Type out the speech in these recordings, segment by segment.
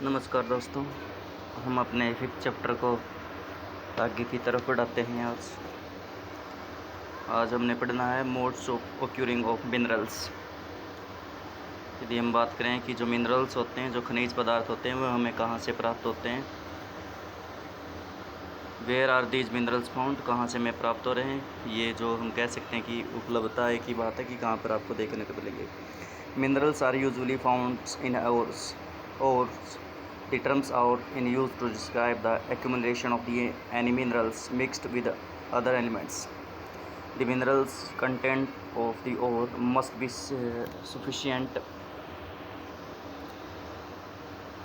नमस्कार दोस्तों। हम अपने 5th चैप्टर को आगे की तरफ बढ़ाते हैं। आज हमने पढ़ना है मोड्स ऑफ ओक्यूरिंग ऑफ मिनरल्स। यदि हम बात करें कि जो मिनरल्स होते हैं, जो खनिज पदार्थ होते हैं, वह हमें कहाँ से प्राप्त होते हैं। Where are these minerals found, कहाँ से हमें प्राप्त हो रहे हैं। ये जो हम कह सकते हैं कि उपलब्धता एक ही बात है कि कहाँ पर आपको देखने को मिलेंगे। Minerals are usually found in ores. The terms are in use to describe the accumulation of any minerals mixed with other elements. The minerals content of the ore must be sufficient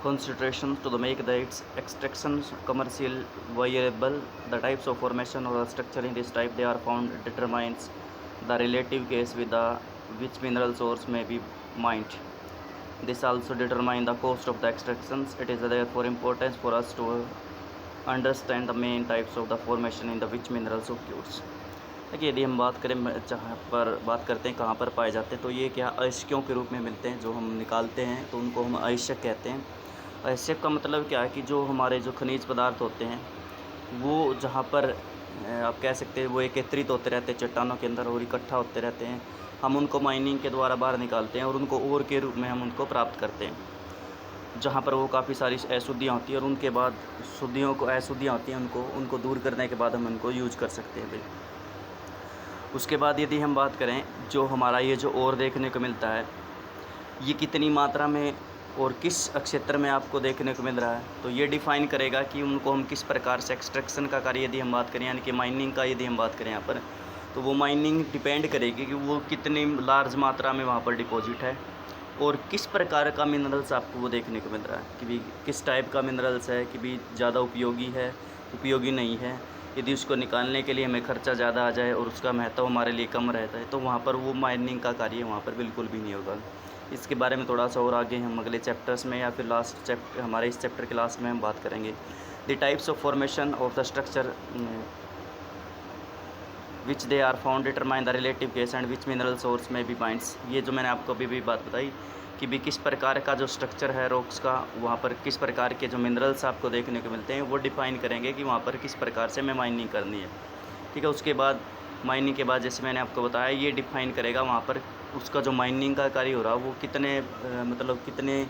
concentration to make its extraction commercially viable. The types of formation or structure in this type they are found determines the relative case with which mineral source may be mined. This also determines the cost of the extractions. It is therefore important for us to understand the main types of the formation in the which minerals occurs. देखिए, यदि हम बात करें जहाँ पर बात करते हैं कहाँ पर पाए जाते हैं, तो ये क्या अयस्कों के रूप में मिलते हैं। जो हम निकालते हैं तो उनको हम अयस्क कहते हैं। अयस्क का मतलब क्या है कि जो हमारे जो खनिज पदार्थ होते हैं वो जहाँ पर आप कह सकते हैं वो एकत्रित होते रहते हैं चट्टानों के अंदर और इकट्ठा होते रहते हैं। हम उनको माइनिंग के द्वारा बाहर निकालते हैं और उनको ओर के रूप में हम उनको प्राप्त करते हैं, जहाँ पर वो काफ़ी सारी अशुद्धियाँ होती हैं और उनके बाद अशुद्धियाँ होती हैं उनको दूर करने के बाद हम उनको यूज कर सकते हैं। उसके बाद यदि हम बात करें जो हमारा ये जो ओर देखने को मिलता है, ये कितनी मात्रा में और किस क्षेत्र में आपको देखने को मिल रहा है, तो ये डिफ़ाइन करेगा कि उनको हम किस प्रकार से एक्सट्रैक्शन का कार्य यदि हम बात करें, यानी कि माइनिंग का यदि हम बात करें यहाँ पर, तो वो माइनिंग डिपेंड करेगी कि वो कितनी लार्ज मात्रा में वहाँ पर डिपॉजिट है और किस प्रकार का मिनरल्स आपको वो देखने को मिल रहा है कि भी किस टाइप का मिनरल्स है, कि भी ज़्यादा उपयोगी है, उपयोगी नहीं है। यदि उसको निकालने के लिए हमें खर्चा ज़्यादा आ जाए और उसका महत्व हमारे लिए कम रहता है, तो वहाँ पर वो माइनिंग का कार्य वहाँ पर बिल्कुल भी नहीं होगा। इसके बारे में थोड़ा सा और आगे हम अगले चैप्टर्स में या फिर हमारे इस चैप्टर के लास्ट में हम बात करेंगे। The types of formation of the structure which they are found determine the relative case and which mineral source may be binds. ये जो मैंने आपको अभी भी बात बताई कि भी किस प्रकार का जो स्ट्रक्चर है रॉक्स का, वहाँ पर किस प्रकार के जो मिनरल्स आपको देखने को मिलते हैं वो डिफ़ाइन करेंगे कि वहाँ पर किस प्रकार से हमें माइनिंग करनी है। ठीक है, उसके बाद माइनिंग के बाद जैसे मैंने आपको बताया ये डिफ़ाइन करेगा वहाँ पर उसका जो माइनिंग का कार्य हो रहा है वो कितने मतलब कितने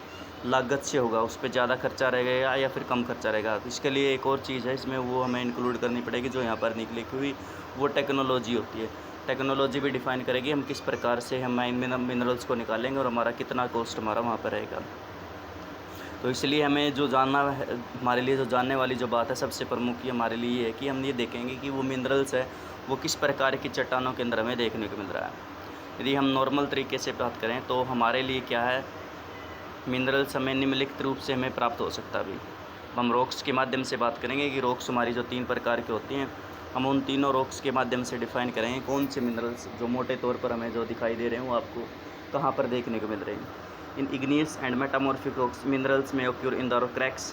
लागत से होगा, उस पर ज़्यादा खर्चा रहेगा या फिर कम खर्चा रहेगा। तो इसके लिए एक और चीज़ है इसमें, वो हमें इंक्लूड करनी पड़ेगी जो यहाँ पर निकली हुई वो टेक्नोलॉजी होती है। टेक्नोलॉजी भी डिफ़ाइन करेगी हम किस प्रकार से हम मिनरल्स को निकालेंगे और हमारा कितना कॉस्ट हमारा वहाँ पर रहेगा। तो इसलिए हमें जो जानना है, हमारे लिए जो जानने वाली जो बात है सबसे प्रमुख ये हमारे लिए है कि हम ये देखेंगे कि वो मिनरल्स है वो किस प्रकार की चट्टानों के अंदर हमें देखने को मिल रहा है। यदि हम नॉर्मल तरीके से बात करें तो हमारे लिए क्या है, मिनरल्स हमें निम्नलिखित रूप से हमें प्राप्त हो सकता है। अभी हम रॉक्स के माध्यम से बात करेंगे कि रॉक्स हमारी जो 3 प्रकार की होती हैं, हम उन तीनों रॉक्स के माध्यम से डिफ़ाइन करेंगे कौन से मिनरल्स जो मोटे तौर पर हमें जो दिखाई दे रहे हैं वो आपको कहाँ पर देखने को मिल रहे हैं। In igneous and metamorphic rocks minerals में occur in the cracks,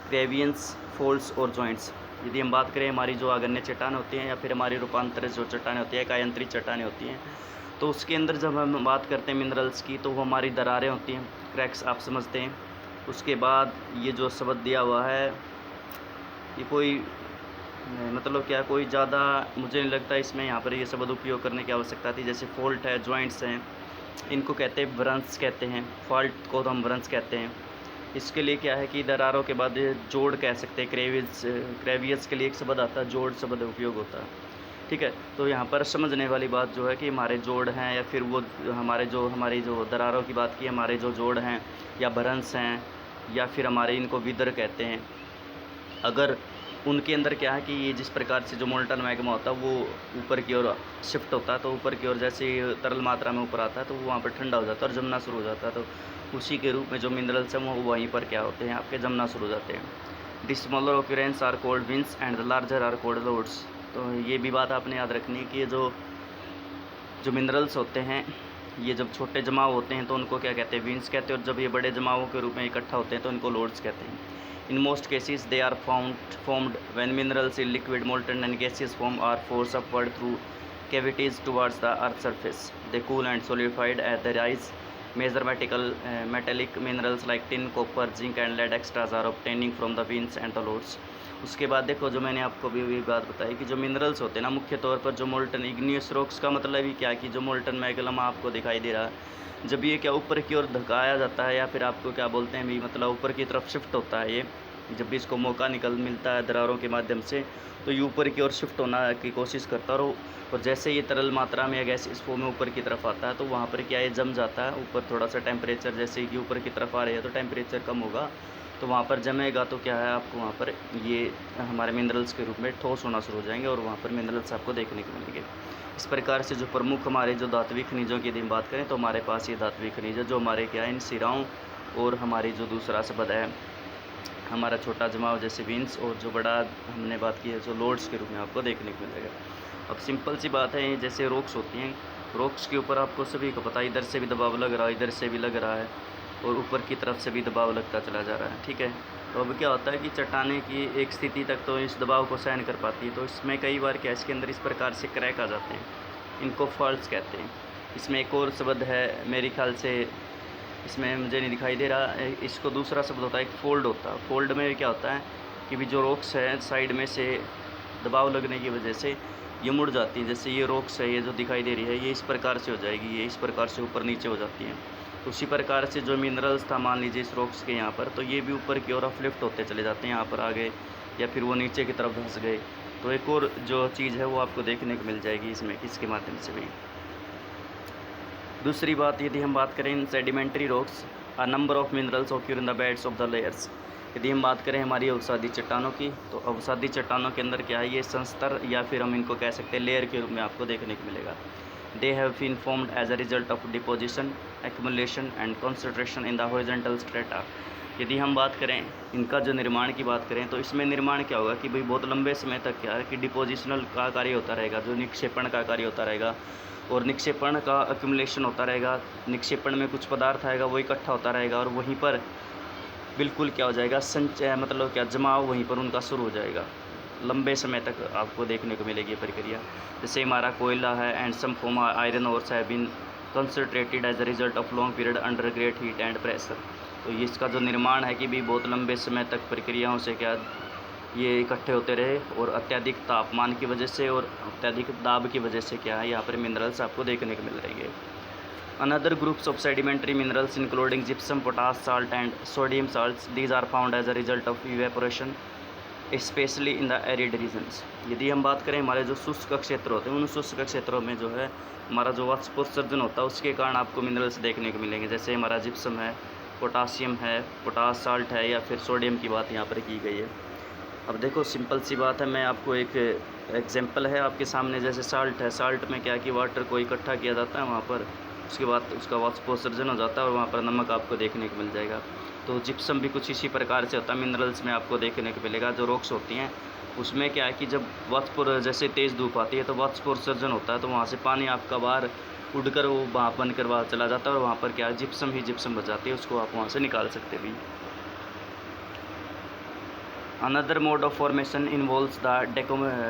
crevices, folds और जॉइंट्स। यदि हम बात करें हमारी जो आगन्य चट्टान होती हैं या फिर हमारी रूपांतरित जो चट्टानें होती हैं, कायांतरित चट्टानें होती हैं, तो उसके अंदर जब हम बात करते हैं मिनरल्स की तो वो हमारी दरारें होती हैं, क्रैक्स आप समझते हैं। उसके बाद ये जो शब्द दिया हुआ है ये कोई मतलब क्या, कोई ज़्यादा मुझे नहीं लगता इसमें यहाँ पर ये शब्द उपयोग करने की आवश्यकता थी। जैसे फॉल्ट है, जॉइंट्स हैं, इनको कहते हैं व्रंश कहते हैं, फॉल्ट को तो हम व्रंश कहते हैं। इसके लिए क्या है कि दरारों के बाद जोड़ कह सकते हैं, क्रेवियस के लिए एक शब्द आता है, जोड़ शब्द उपयोग होता है। ठीक है, तो यहाँ पर समझने वाली बात जो है कि हमारे जोड़ हैं या फिर वो हमारी जो दरारों की बात की, हमारे जो जोड़ हैं या भ्रंश हैं या फिर हमारे इनको विदर कहते हैं, अगर उनके अंदर क्या है कि ये जिस प्रकार से जो मोल्टन मैग्मा होता है वो ऊपर की ओर शिफ्ट होता है, तो ऊपर की ओर जैसे ही तरल मात्रा में ऊपर आता है तो वो वहाँ पर ठंडा हो जाता है और जमना शुरू हो जाता है। तो उसी के रूप में जो मिनरल्स हैं वो वहीं पर क्या होते हैं, आपके जमना शुरू हो जाते हैं। The smaller occurrence are called veins and the larger are called lodes. तो ये भी बात आपने याद रखनी है कि ये जो मिनरल्स होते हैं ये जब छोटे जमाव होते हैं तो उनको क्या कहते हैं, विंस कहते हैं, और जब ये बड़े जमावों के रूप में इकट्ठा होते हैं तो इनको लोड्स कहते हैं। In most cases, they are formed when minerals in liquid, molten and gaseous form are forced upward through cavities towards the Earth's surface. They cool and solidified as they rise. Metallic minerals like tin, copper, zinc and lead extras are obtaining from the veins and the lodes. उसके बाद देखो जो मैंने आपको भी बात बताई कि जो मिनरल्स होते हैं ना, मुख्य तौर पर जो मोल्टन इग्नियस रॉक्स का मतलब ही क्या है कि जो मोल्टन मैग्मा आपको दिखाई दे रहा है, जब ये क्या ऊपर की ओर धकाया जाता है या फिर आपको क्या बोलते हैं भी, मतलब ऊपर की तरफ शिफ्ट होता है, ये जब भी इसको मौका मिलता है दरारों के माध्यम से, तो ये ऊपर की ओर शिफ्ट होना की कोशिश करता है। और जैसे ये तरल मात्रा में या गैस इस फॉर्म में ऊपर की तरफ आता है, तो वहाँ पर क्या ये जम जाता है ऊपर। थोड़ा सा टेम्परेचर जैसे कि ऊपर की तरफ आ रही है तो टेम्परेचर कम होगा, तो वहाँ पर जमेगा, तो क्या है आपको वहाँ पर ये हमारे मिनरल्स के रूप में ठोस होना शुरू हो जाएंगे और वहाँ पर मिनरल्स आपको देखने को मिलेंगे। इस प्रकार से जो प्रमुख हमारे जो धात्विक खनिजों की यदि हम बात करें, तो हमारे पास ये धात्विक खनिज है जो हमारे क्या है इन सिराओं और हमारी जो दूसरा शब्द है हमारा छोटा जमाव जैसे विंस, और जो बड़ा हमने बात की है जो लोड्स के रूप में आपको देखने को मिलेगा। अब सिंपल सी बात है, जैसे रॉक्स होती हैं, रॉक्स के ऊपर आपको सभी को पता है इधर से भी दबाव लग रहा है, इधर से भी लग रहा है और ऊपर की तरफ से भी दबाव लगता चला जा रहा है। ठीक है, तो अब क्या होता है कि चट्टाने की एक स्थिति तक तो इस दबाव को सहन कर पाती है, तो इसमें कई बार क्या इसके अंदर इस प्रकार से क्रैक आ जाते हैं, इनको फॉल्ट्स कहते हैं। इसमें एक और शब्द है मेरे ख्याल से, इसमें मुझे नहीं दिखाई दे रहा, इसको दूसरा शब्द होता है एक फोल्ड होता है। फोल्ड में क्या होता है कि भी जो रॉक्स है साइड में से दबाव लगने की वजह से ये मुड़ जाती है। जैसे ये रॉक्स है, ये जो दिखाई दे रही है, ये इस प्रकार से हो जाएगी, ये इस प्रकार से ऊपर नीचे हो जाती है। तो उसी प्रकार से जो मिनरल्स था मान लीजिए इस रॉक्स के यहाँ पर, तो ये भी ऊपर की ओर अपलिफ्ट होते चले जाते हैं, यहाँ पर आ गए या फिर वो नीचे की तरफ धंस गए। तो एक और जो चीज़ है वो आपको देखने को मिल जाएगी इसमें, किसके माध्यम से भी। दूसरी बात, यदि हम बात करें इन sedimentary rocks, a number of minerals occur in the beds of the layers. यदि हम बात करें हमारी अवसादी चट्टानों की, तो अवसादी चट्टानों के अंदर क्या है, ये संस्तर या फिर हम इनको कह सकते हैं लेयर के रूप में आपको देखने को मिलेगा। They have been formed as a result of deposition, accumulation and concentration in the horizontal strata. यदि हम बात करें इनका जो निर्माण की बात करें, तो इसमें निर्माण क्या होगा कि भाई बहुत लंबे समय तक क्या है कि डिपोजिशनल का कार्य होता रहेगा, जो निक्षेपण का कार्य होता रहेगा, और निक्षेपण का अक्यूमुलेशन होता रहेगा। निक्षेपण में कुछ पदार्थ आएगा वो इकट्ठा होता रहेगा और वहीं पर बिल्कुल क्या हो जाएगा, संचय मतलब क्या जमाव वहीं पर उनका शुरू हो जाएगा। लंबे समय तक आपको देखने को मिलेगी ये प्रक्रिया। जैसे हमारा कोयला है and some form iron ores have been concentrated as a result of long period under great heat and pressure. तो ये इसका जो निर्माण है कि भी बहुत लंबे समय तक प्रक्रियाओं से क्या ये इकट्ठे होते रहे और अत्यधिक तापमान की वजह से और अत्यधिक दाब की वजह से क्या है यहाँ पर मिनरल्स आपको देखने को मिल रही है। Another groups of sedimentary minerals including gypsum, potash salt and sodium salts, these are found as a result of evaporation specially in the arid regions. यदि हम बात करें हमारे जो शुष्क क्षेत्र होते हैं, उन शुष्क क्षेत्रों में जो है हमारा जो वाष्पोत्सर्जन होता है उसके कारण आपको मिनरल्स देखने को मिलेंगे। जैसे हमारा जिप्सम है, पोटासियम है, पोटास साल्ट है या फिर सोडियम की बात यहाँ पर की गई है। अब देखो सिंपल सी बात है, मैं आपको एक एग्जांपल है आपके सामने। जैसे साल्ट है, साल्ट में क्या कि वाटर को इकट्ठा किया जाता है वहाँ पर, उसके बाद उसका वाष्पोत्सर्जन हो जाता है और वहाँ पर नमक आपको देखने को मिल जाएगा। तो जिप्सम भी कुछ इसी प्रकार से होता है, मिनरल्स में आपको देखने को मिलेगा। जो रॉक्स होती हैं उसमें क्या है कि जब वाष्प जैसे तेज़ धूप आती है तो वाष्पोत्सर्जन होता है, तो वहाँ से पानी आपका बाहर उड़कर वो भाप बनकर बाहर चला जाता है और वहाँ पर क्या है जिप्सम ही जिप्सम बच जाती है, उसको आप वहाँ से निकाल सकते भी। Another mode of formation involves the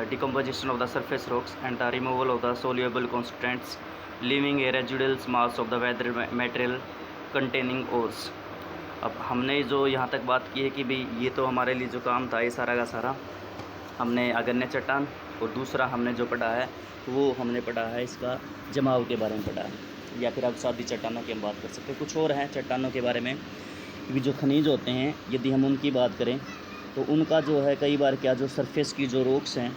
decomposition of the surface rocks and the removal of the soluble constituents, leaving a residual mass of the weathered material containing ores. अब हमने जो यहाँ तक बात की है कि भाई ये तो हमारे लिए जो काम था ये सारा का सारा हमने अगन्य चट्टान, और दूसरा हमने जो पढ़ा है वो हमने पढ़ा है इसका जमाव के बारे में पढ़ा है, या फिर अब सादी चट्टानों की हम बात कर सकते हैं। कुछ और हैं चट्टानों के बारे में कि जो खनिज होते हैं यदि हम उनकी बात करें तो उनका जो है कई बार क्या जो सरफेस की जो रॉक्स हैं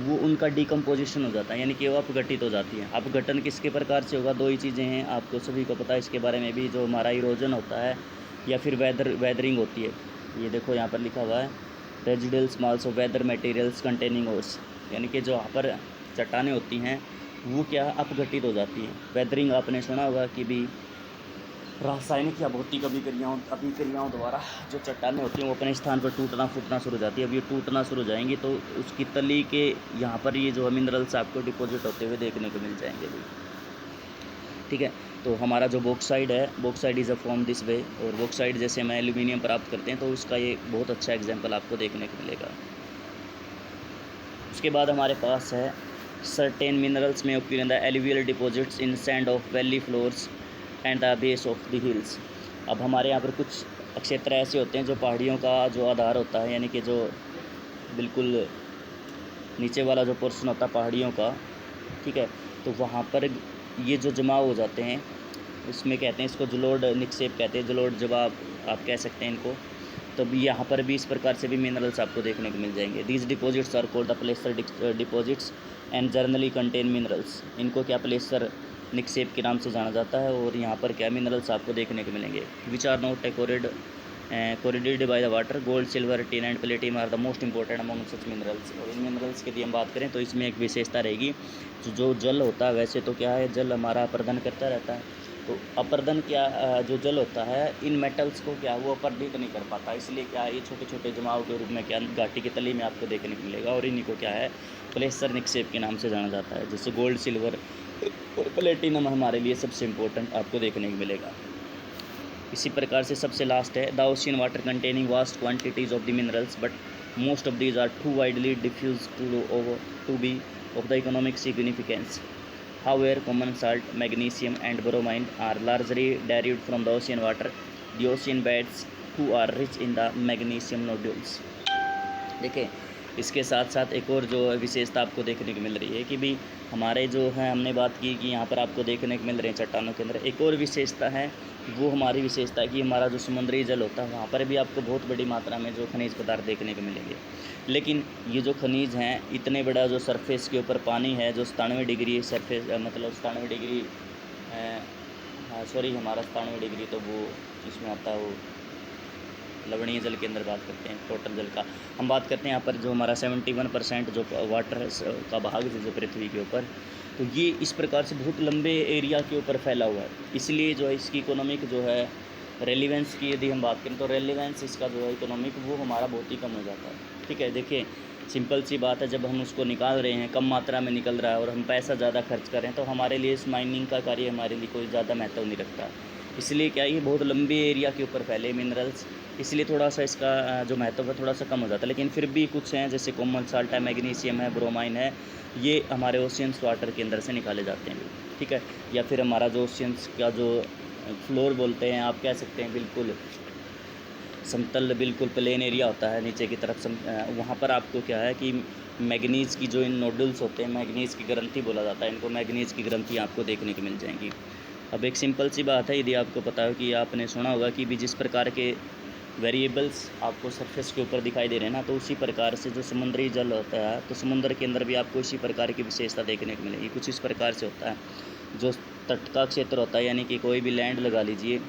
वो उनका डिकम्पोजिशन हो जाता है, यानी कि वो अपघटित हो जाती है। अपघटन किसके प्रकार से होगा, दो ही चीज़ें हैं, आपको सभी को पता है इसके बारे में भी। जो हमारा इरोजन होता है या फिर वेदरिंग होती है, ये देखो यहाँ पर लिखा हुआ है residual mass of weather materials containing ores, यानी कि जो यहाँ पर चट्टानें होती हैं वो क्या अपघटित हो जाती हैं। वेदरिंग आपने सुना होगा कि भी रासायनिक या भौतिक अभिक्रियाओं द्वारा जो चट्टानें होती हैं वो अपने स्थान पर टूटना फूटना शुरू हो जाती है। अब ये टूटना शुरू हो जाएंगी तो उसकी तली के यहाँ पर ये जो मिनरल्स आपको डिपॉजिट होते हुए देखने को मिल जाएंगे भी। ठीक है, तो हमारा जो बॉक्साइड है, bauxite is a form this way, और बॉक्साइड जैसे हम एल्यूमिनियम प्राप्त करते हैं तो उसका ये बहुत अच्छा एग्जाम्पल आपको देखने को मिलेगा। उसके बाद हमारे पास है सर्टेन मिनरल्स में occur in the alluvial deposits in sand of valley floors and the base of the hills. अब हमारे यहाँ पर कुछ क्षेत्र ऐसे होते हैं जो पहाड़ियों का जो आधार होता है, यानी कि जो बिल्कुल नीचे वाला जो पोर्शन होता है पहाड़ियों का, ठीक है, तो वहाँ पर ये जो जमाव हो जाते हैं, इसमें कहते हैं इसको जलोढ़ निक्षेप कहते हैं, जलोढ़ जवाब आप कह सकते हैं इनको। तो यहाँ पर भी इस प्रकार से भी मिनरल्स आपको देखने को मिल जाएंगे। These deposits are called the placer deposits and generally contain minerals. इनको क्या प्लेसर निक्षेप के नाम से जाना जाता है, और यहाँ पर क्या मिनरल्स आपको देखने को मिलेंगे। Which are not corroded by the water. Gold, silver, tin and platinum are the most important among such minerals. और इन मिनरल्स की यदि हम बात करें तो इसमें एक विशेषता रहेगी, जो जल होता है, वैसे तो क्या है, जल हमारा अपर्दन करता रहता है, तो अपर्दन क्या जो जल होता है इन मेटल्स को क्या वो अपर्दित नहीं कर पाता, इसलिए क्या ये छोटे छोटे जमाव के रूप में क्या घाटी की तली में आपको देखने को मिलेगा, और इन्हीं को क्या है प्लेसर निक्षेप के नाम से जाना जाता है। जैसे गोल्ड, सिल्वर और प्लेटिनम हमारे लिए सबसे इम्पोर्टेंट आपको देखने को मिलेगा। इसी प्रकार से सबसे लास्ट है the ocean water containing vast quantities of the minerals but most of these are too widely diffuse to be of the economic significance. However, common salt, magnesium and bromine are largely derived from the ocean water. The ocean beds too are rich in the magnesium nodules. देखिए, इसके साथ साथ एक और जो विशेषता आपको देखने को मिल रही है कि भी हमारे जो है, हमने बात की कि यहाँ पर आपको देखने को मिल रहे हैं चट्टानों के अंदर एक और विशेषता है, वो हमारी विशेषता है कि हमारा जो समुद्री जल होता है वहाँ पर भी आपको बहुत बड़ी मात्रा में जो खनिज पदार्थ देखने को मिलेंगे। लेकिन ये जो खनिज हैं, इतने बड़ा जो सरफेस के ऊपर पानी है जो 97 डिग्री सरफेस, मतलब 97 डिग्री, सॉरी हमारा 97 डिग्री तो वो इसमें आता है, वो लवणीय जल के अंदर बात करते हैं, टोटल जल का हम बात करते हैं। यहाँ पर जो हमारा 71% जो वाटर का भाग है जो पृथ्वी के ऊपर, तो ये इस प्रकार से बहुत लंबे एरिया के ऊपर फैला हुआ है, इसलिए जो है इसकी इकोनॉमिक जो है रेलिवेंस की यदि हम बात करें तो रेलिवेंस इसका जो है इकोनॉमिक वो हमारा बहुत ही कम हो जाता है। ठीक है, देखिए सिंपल सी बात है, जब हम उसको निकाल रहे हैं, कम मात्रा में निकल रहा है और हम पैसा ज़्यादा खर्च कर रहे हैं, तो हमारे लिए इस माइनिंग का कार्य हमारे लिए कोई ज़्यादा महत्व नहीं रखता। इसलिए क्या ये बहुत लंबे एरिया के ऊपर फैले मिनरल्स, इसलिए थोड़ा सा इसका जो महत्व है थोड़ा सा कम हो जाता है। लेकिन फिर भी कुछ हैं जैसे कॉमन साल्ट है, मैग्नीशियम है, ब्रोमाइन है, ये हमारे ओशियंस वाटर के अंदर से निकाले जाते हैं। ठीक है, या फिर हमारा जो ओशियंस का जो फ्लोर बोलते हैं, आप कह सकते हैं बिल्कुल समतल, बिल्कुल प्लेन एरिया होता है नीचे की तरफ, वहाँ पर आपको क्या है कि मैग्नीज़ की जो इन नोडल्स होते हैं, मैग्नीज़ की ग्रंथि बोला जाता है इनको, मैग्नीज़ की ग्रंथि आपको देखने को मिल जाएंगी। अब एक सिंपल सी बात है, यदि आपको पता हो कि आपने सुना होगा कि भी जिस प्रकार के वेरिएबल्स आपको सरफेस के ऊपर दिखाई दे रहे हैं ना, तो उसी प्रकार से जो समुद्री जल होता है, तो समुद्र के अंदर भी आपको इसी प्रकार की विशेषता देखने को मिलेगी। कुछ इस प्रकार से होता है, जो तट का क्षेत्र होता है, यानी कि कोई भी लैंड लगा लीजिए,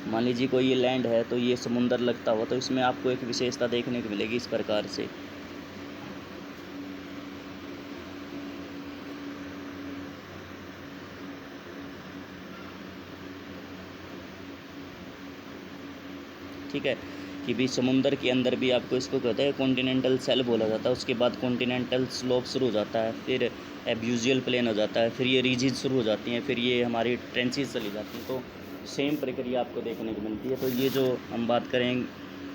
मान लीजिए कोई ये लैंड है तो ये समुंदर लगता हुआ, तो इसमें आपको एक विशेषता देखने को मिलेगी इस प्रकार से। ठीक है, कि भी समुंदर के अंदर भी आपको इसको कहते हैं कॉन्टिनेंटल सेल बोला जाता है, उसके बाद कॉन्टिनेंटल स्लोप शुरू हो जाता है, फिर एब्यूजियल प्लेन हो जाता है, फिर ये रीजिज शुरू हो जाती हैं, फिर ये हमारी ट्रेंचेस चली जाती हैं, तो सेम प्रक्रिया आपको देखने को मिलती है। तो ये जो हम बात करें,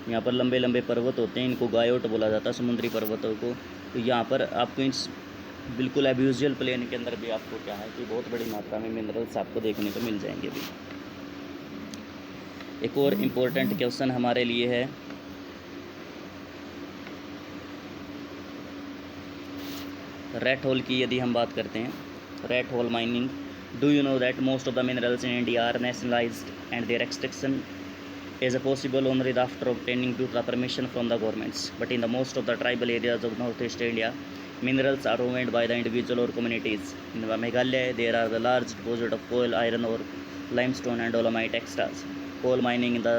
यहाँ पर लंबे लंबे पर्वत होते हैं, इनको गायोट बोला जाता है, समुद्री पर्वतों को। तो यहाँ पर आपको इस बिल्कुल एब्यूजियल प्लेन के अंदर भी आपको क्या है कि बहुत बड़ी मात्रा में मिनरल्स आपको देखने को मिल जाएंगे भी। एक और इम्पोर्टेंट क्वेश्चन हमारे लिए है, रेड होल की यदि हम बात करते हैं, rat hole mining. Do you know that most of the minerals in India are nationalised and their extraction is possible only after obtaining due the permission from the governments, but in the most of the tribal areas of northeast India, minerals are owned by the individual or communities. In Meghalaya, there are the large deposit of coal, iron ore, limestone and dolomite extras. Coal mining in the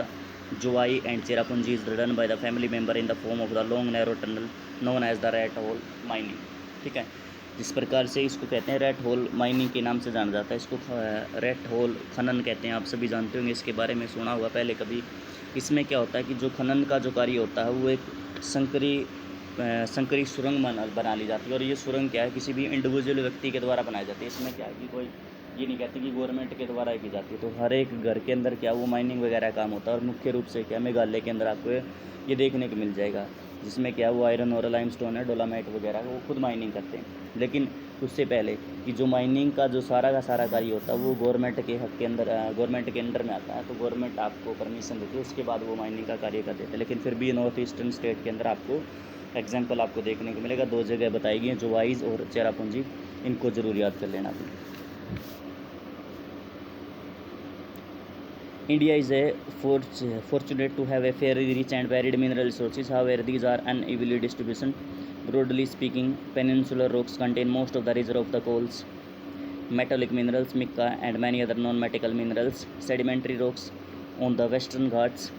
Jowai and Cherrapunji is done by the family member in the form of the long narrow tunnel known as the rat hole mining. ठीक है, जिस प्रकार से इसको कहते हैं rat hole mining के नाम से जाना जाता है, इसको रेड होल खनन कहते हैं। आप सभी जानते होंगे, इसके बारे में सुना हुआ पहले कभी। इसमें क्या होता है कि जो खनन का जो कार्य होता है वो एक संकरी सुरंग बना ली जाती है, और ये सुरंग क्या है किसी भी इंडिविजुअल व्यक्ति के द्वारा बनाई जाती है। इसमें क्या है कि कोई ये नहीं कहते कि गवर्नमेंट के द्वारा की जाती है, तो हर एक घर के अंदर क्या वो माइनिंग वगैरह काम होता है। और मुख्य रूप से क्या मेघालय के अंदर आपको ये देखने को मिल जाएगा, जिसमें क्या वो आयरन और लाइमस्टोन है, डोलामाइट वगैरह वो खुद माइनिंग करते हैं। लेकिन उससे पहले कि जो माइनिंग का जो सारा का सारा कार्य होता है वो गवर्नमेंट के हक के अंदर, गवर्नमेंट के अंडर में आता है, तो गवर्नमेंट आपको परमिशन देती है, उसके बाद वो माइनिंग का कार्य कर देते हैं। लेकिन फिर भी नॉर्थ ईस्टर्न स्टेट के अंदर आपको एग्जाम्पल आपको देखने को मिलेगा, 2 जगह बताई गई हैं, जो वाइज और चेरापूंजी, इनको ज़रूर याद कर लेना भी। India is a fortunate to have a fairly rich and varied mineral resources. However, these are unevenly distributed. Broadly speaking, peninsular rocks contain most of the reserve of the coals, metallic minerals, mica, and many other non-metallic minerals. Sedimentary rocks on the western Ghats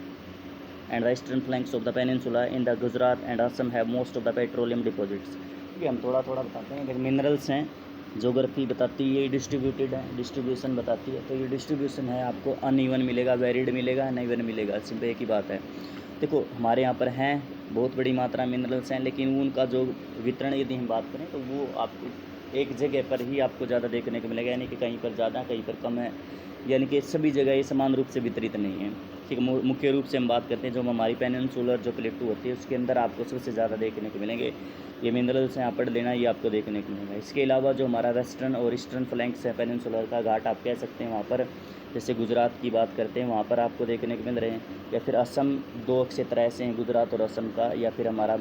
and western flanks of the peninsula in the Gujarat and Assam have most of the petroleum deposits. ये हम थोड़ा थोड़ा बताते हैं, लेकिन minerals हैं, geography बताती है, डिस्ट्रीब्यूटेड है, डिस्ट्रीब्यूशन बताती है। तो ये डिस्ट्रीब्यूशन है आपको अनइवन मिलेगा, वेरिड मिलेगा, अनइवन मिलेगा, सिंपल एक ही बात है। देखो हमारे यहाँ पर हैं बहुत बड़ी मात्रा में मिनरल्स हैं, लेकिन उनका जो वितरण यदि हम बात करें तो वो आपको एक जगह पर ही आपको ज़्यादा देखने को मिलेगा, यानी कि कहीं पर ज़्यादा कहीं पर कम है, यानी कि सभी जगह ये समान रूप से वितरित नहीं है। ठीक है, मुख्य रूप से हम बात करते हैं जो हमारी पेनिनसुलर जो प्लेटू होती है उसके अंदर आपको सबसे ज़्यादा देखने को मिलेंगे ये मिनरल्स हैं, आप पढ़ लेना, ये आपको देखने को मिलेगा। इसके अलावा जो हमारा वेस्टर्न और ईस्टर्न फ्लैंक्स है पेनिनसुलर का घाट आप कह सकते हैं, वहाँ पर जैसे गुजरात की बात करते हैं वहाँ पर आपको देखने को मिल रहे हैं, या फिर असम, 2 क्षेत्र ऐसे हैं गुजरात और असम का, या फिर हमारा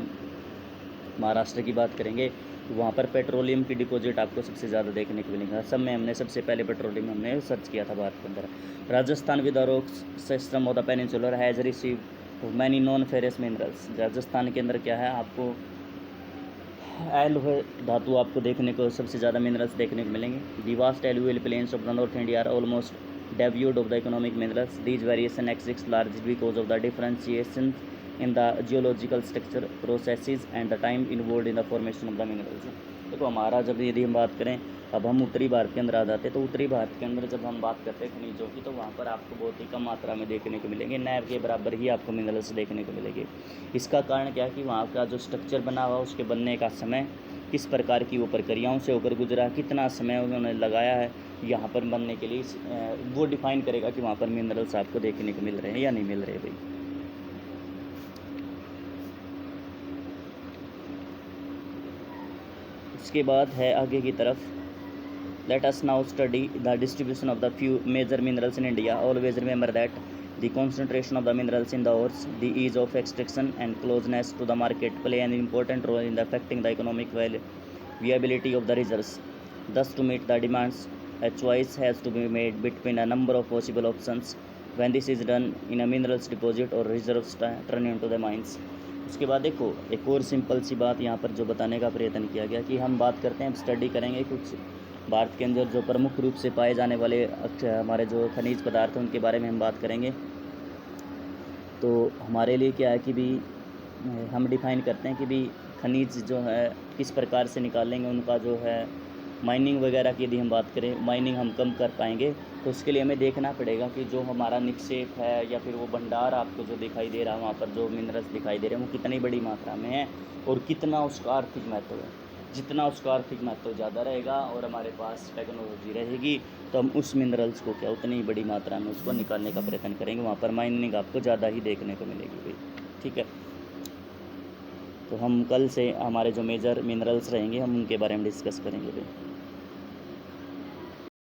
महाराष्ट्र की बात करेंगे तो वहाँ पर पेट्रोलियम की डिपॉजिट आपको सबसे ज़्यादा देखने को मिलेगा। असम में हमने सबसे पहले पेट्रोलियम हमने सर्च किया था भारत के अंदर। Rajasthan with the rock system of the peninsular has receive many non ferrous minerals. Rajasthan के अंदर क्या है, आपको एलुए धातु आपको देखने को सबसे ज़्यादा मिनरल्स देखने को मिलेंगे। The vast alluvial plains of the north India are almost devoid of the economic minerals. These variation exist largely because of the differentiation in the geological structure processes and the time involved in the formation of the minerals। देखो हमारा जब यदि हम बात करें, अब हम उत्तरी भारत के अंदर आ जाते हैं, तो उत्तरी भारत के अंदर जब हम बात करते हैं खनिजों की, तो वहाँ पर आपको बहुत ही कम मात्रा में देखने को मिलेंगे, नैब के बराबर ही आपको मिनरल्स देखने को मिलेंगे। इसका कारण क्या है कि वहाँ का जो स्ट्रक्चर बना हुआ उसके बनने का समय, किस प्रकार की वो प्रक्रियाओं से होकर गुजरा, कितना समय उन्होंने लगाया है यहाँ पर बनने के लिए, वो डिफाइन करेगा कि वहाँ पर मिनरल्स आपको देखने को मिल रहे हैं या नहीं मिल रहे भाई। इसके बाद है आगे की तरफ, let us now study the distribution of the few major minerals in India. Always remember that the concentration of the minerals in the ores, the ease of extraction and closeness to the market play an important role in the affecting the economic viability of the reserves. Thus, to meet the demands, a choice has to be made between a number of possible options. When this is done in a minerals deposit or reserves turn into the mines। उसके बाद देखो एक और simple सी बात यहाँ पर जो बताने का प्रयत्न किया गया कि हम बात करते हैं, स्टडी करेंगे कुछ भारत के अंदर जो प्रमुख रूप से पाए जाने वाले हमारे जो खनिज पदार्थ हैं उनके बारे में हम बात करेंगे। तो हमारे लिए क्या है कि भी हम डिफ़ाइन करते हैं कि भी खनिज जो है किस प्रकार से निकालेंगे, उनका जो है माइनिंग वगैरह की यदि हम बात करें, माइनिंग हम कम कर पाएंगे, तो उसके लिए हमें देखना पड़ेगा कि जो हमारा निक्षेप है या फिर वो भंडार आपको जो दिखाई दे रहा है, वहाँ पर जो मिनरल्स दिखाई दे रहे हैं वो कितनी बड़ी मात्रा में है और कितना उसका आर्थिक महत्व है। जितना उसका आर्थिक महत्व ज़्यादा रहेगा और हमारे पास टेक्नोलॉजी रहेगी तो हम उस मिनरल्स को क्या उतनी बड़ी मात्रा में उसको निकालने का प्रयत्न करेंगे, वहाँ पर माइनिंग आपको ज़्यादा ही देखने को मिलेगी भाई। ठीक है, तो हम कल से हमारे जो मेजर मिनरल्स रहेंगे हम उनके बारे में डिस्कस करेंगे भाई।